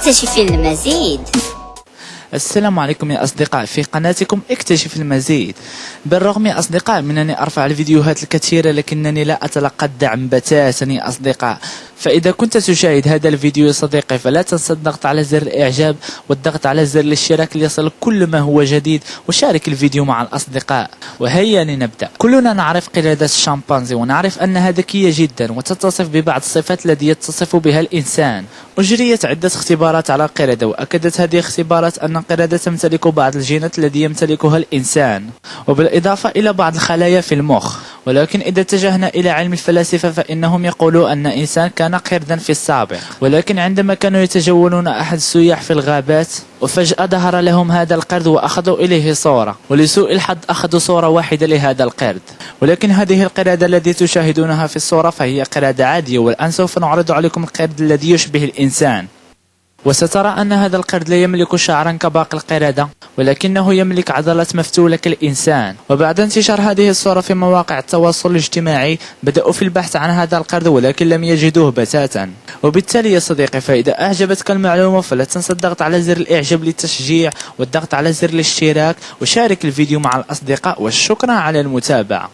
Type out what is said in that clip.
اكتشف المزيد. السلام عليكم يا أصدقاء في قناتكم اكتشف المزيد. بالرغم يا أصدقاء من أني أرفع الفيديوهات الكثيرة لكنني لا أتلقى الدعم بتاتا يا أصدقاء. فإذا كنت تشاهد هذا الفيديو يا صديقي فلا تنسى الضغط على زر الإعجاب والضغط على زر الاشتراك ليصل كل ما هو جديد، وشارك الفيديو مع الأصدقاء. وهيا لنبدأ. كلنا نعرف قردة الشمبانزي ونعرف أنها ذكية جدا وتتصف ببعض الصفات التي يتصف بها الإنسان. أجريت عدة اختبارات على القردة، وأكدت هذه الاختبارات أن القردة تمتلك بعض الجينات التي يمتلكها الإنسان، وبالإضافة إلى بعض الخلايا في المخ. ولكن إذا اتجهنا إلى علم الفلاسفة فإنهم يقولون أن الإنسان كان قردا في السابق، ولكن عندما كانوا يتجولون أحد السياح في الغابات وفجأة ظهر لهم هذا القرد وأخذوا إليه صورة، ولسوء الحظ أخذوا صورة واحدة لهذا القرد. ولكن هذه القردة التي تشاهدونها في الصورة فهي قردة عادية، والآن سوف نعرض عليكم القرد الذي يشبه الإنسان. وسترى أن هذا القرد لا يملك شعرا كباقي القردة، ولكنه يملك عضلات مفتولة كالإنسان. وبعد انتشار هذه الصورة في مواقع التواصل الاجتماعي بدأوا في البحث عن هذا القرد ولكن لم يجدوه بتاتا. وبالتالي يا صديقي فإذا أعجبتك المعلومة فلا تنسى الضغط على زر الإعجاب للتشجيع والضغط على زر الاشتراك وشارك الفيديو مع الأصدقاء، والشكر على المتابعة.